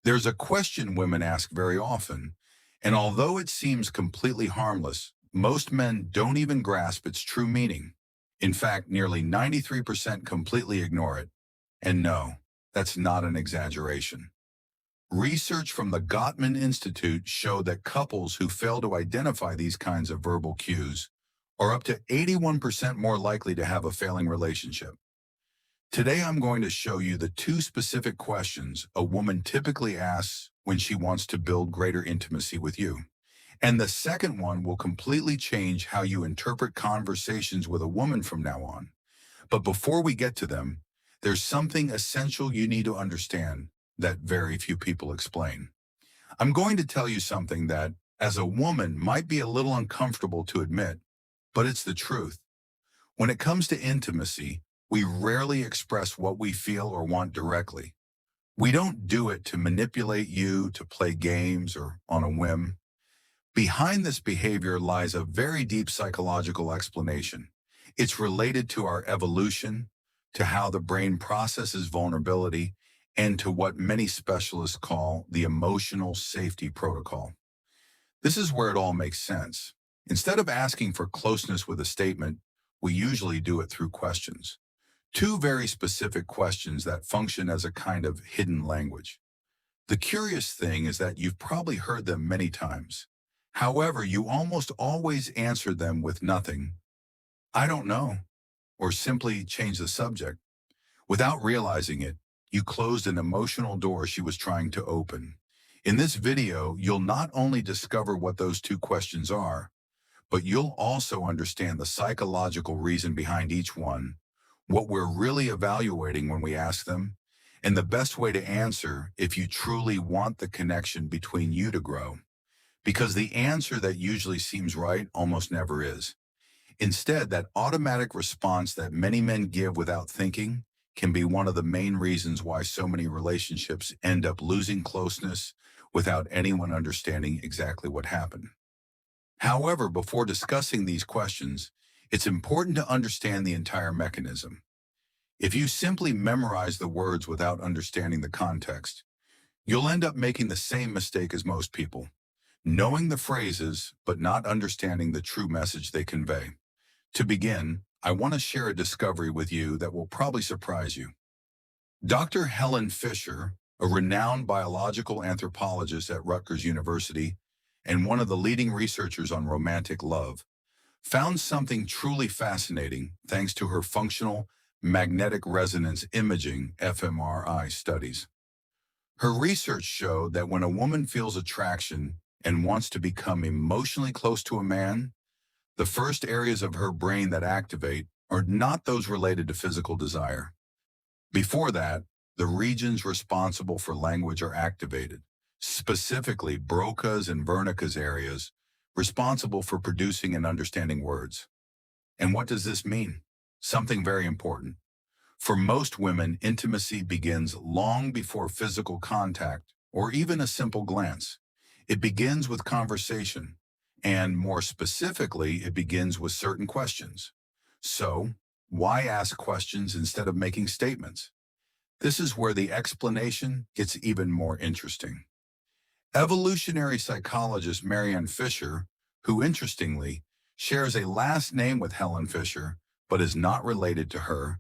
There's a question women ask very often, and although it seems completely harmless, most men don't even grasp its true meaning. In fact, nearly 93% completely ignore it. And no, that's not an exaggeration. Research from the Gottman Institute showed that couples who fail to identify these kinds of verbal cues are up to 81% more likely to have a failing relationship. Today, I'm going to show you the two specific questions a woman typically asks when she wants to build greater intimacy with you. And the second one will completely change how you interpret conversations with a woman from now on. But before we get to them, there's something essential you need to understand that very few people explain. I'm going to tell you something that, as a woman, might be a little uncomfortable to admit, but it's the truth. When it comes to intimacy, we rarely express what we feel or want directly. We don't do it to manipulate you, to play games, or on a whim. Behind this behavior lies a very deep psychological explanation. It's related to our evolution, to how the brain processes vulnerability, and to what many specialists call the emotional safety protocol. This is where it all makes sense. Instead of asking for closeness with a statement, we usually do it through questions. Two very specific questions that function as a kind of hidden language. The curious thing is that you've probably heard them many times. However, you almost always answer them with nothing. I don't know, or simply change the subject. Without realizing it, you closed an emotional door she was trying to open. In this video, you'll not only discover what those two questions are, but you'll also understand the psychological reason behind each one, what we're really evaluating when we ask them, and the best way to answer if you truly want the connection between you to grow. Because the answer that usually seems right almost never is. Instead, that automatic response that many men give without thinking can be one of the main reasons why so many relationships end up losing closeness without anyone understanding exactly what happened. However, before discussing these questions, it's important to understand the entire mechanism. If you simply memorize the words without understanding the context, you'll end up making the same mistake as most people, knowing the phrases but not understanding the true message they convey. To begin, I want to share a discovery with you that will probably surprise you. Dr. Helen Fisher, a renowned biological anthropologist at Rutgers University and one of the leading researchers on romantic love, found something truly fascinating thanks to her functional magnetic resonance imaging (fMRI) studies. Her research showed that when a woman feels attraction and wants to become emotionally close to a man, the first areas of her brain that activate are not those related to physical desire. Before that, the regions responsible for language are activated, specifically Broca's and Wernicke's areas responsible for producing and understanding words. And what does this mean? Something very important. For most women, intimacy begins long before physical contact or even a simple glance. It begins with conversation, and more specifically, it begins with certain questions. So, why ask questions instead of making statements? This is where the explanation gets even more interesting. Evolutionary psychologist Marianne Fisher, who interestingly shares a last name with Helen Fisher but is not related to her,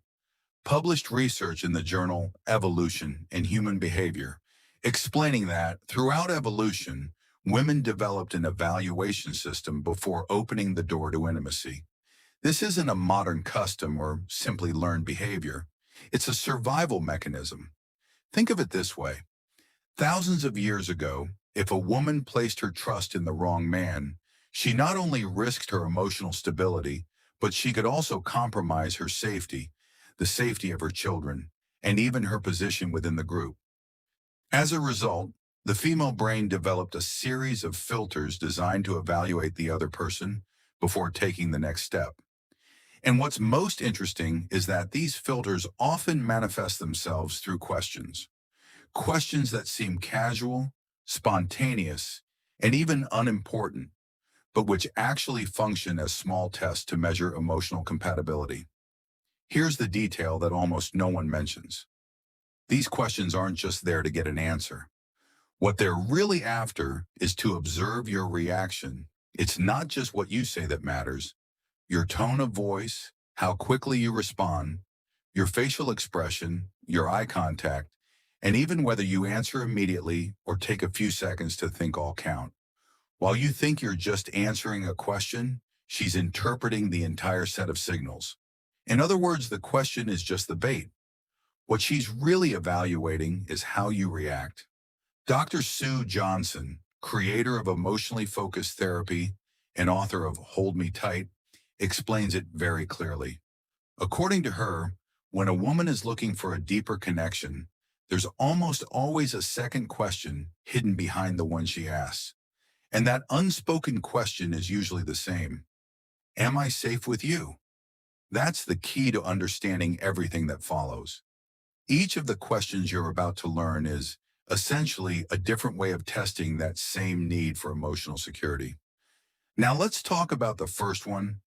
published research in the journal Evolution and Human Behavior, explaining that throughout evolution, women developed an evaluation system before opening the door to intimacy. This isn't a modern custom or simply learned behavior. It's a survival mechanism. Think of it this way. Thousands of years ago, if a woman placed her trust in the wrong man, she not only risked her emotional stability, but she could also compromise her safety, the safety of her children, and even her position within the group. As a result, the female brain developed a series of filters designed to evaluate the other person before taking the next step. And what's most interesting is that these filters often manifest themselves through questions. Questions that seem casual, spontaneous, and even unimportant, but which actually function as small tests to measure emotional compatibility. Here's the detail that almost no one mentions. These questions aren't just there to get an answer. What they're really after is to observe your reaction. It's not just what you say that matters. Your tone of voice, how quickly you respond, your facial expression, your eye contact, and even whether you answer immediately or take a few seconds to think all count. While you think you're just answering a question, she's interpreting the entire set of signals. In other words, the question is just the bait. What she's really evaluating is how you react. Dr. Sue Johnson, creator of emotionally focused therapy and author of Hold Me Tight, explains it very clearly. According to her, when a woman is looking for a deeper connection, there's almost always a second question hidden behind the one she asks. And that unspoken question is usually the same. Am I safe with you? That's the key to understanding everything that follows. Each of the questions you're about to learn is essentially a different way of testing that same need for emotional security. Now let's talk about the first one.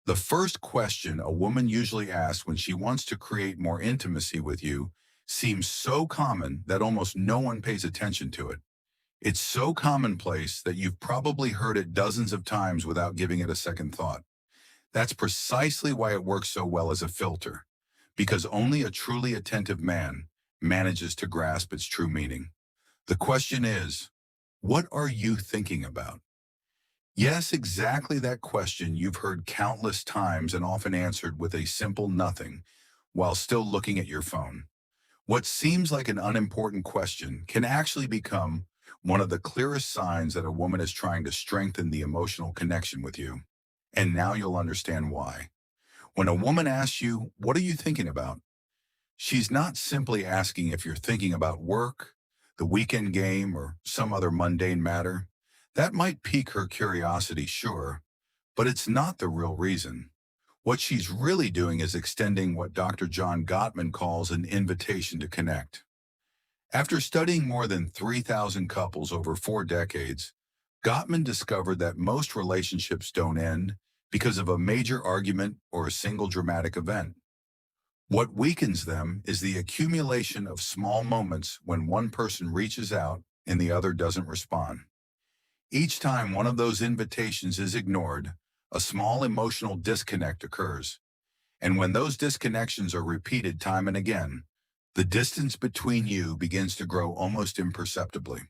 The first question a woman usually asks when she wants to create more intimacy with you seems so common that almost no one pays attention to it. It's so commonplace that you've probably heard it dozens of times without giving it a second thought. That's precisely why it works so well as a filter, because only a truly attentive man manages to grasp its true meaning. The question is, what are you thinking about? Yes, exactly that question you've heard countless times and often answered with a simple nothing while still looking at your phone. What seems like an unimportant question can actually become one of the clearest signs that a woman is trying to strengthen the emotional connection with you. And now you'll understand why. When a woman asks you, what are you thinking about? She's not simply asking if you're thinking about work, the weekend game, or some other mundane matter. That might pique her curiosity, sure, but it's not the real reason. What she's really doing is extending what Dr. John Gottman calls an invitation to connect. After studying more than 3,000 couples over 4 decades, Gottman discovered that most relationships don't end because of a major argument or a single dramatic event. What weakens them is the accumulation of small moments when one person reaches out and the other doesn't respond. Each time one of those invitations is ignored, a small emotional disconnect occurs. And when those disconnections are repeated time and again, the distance between you begins to grow almost imperceptibly.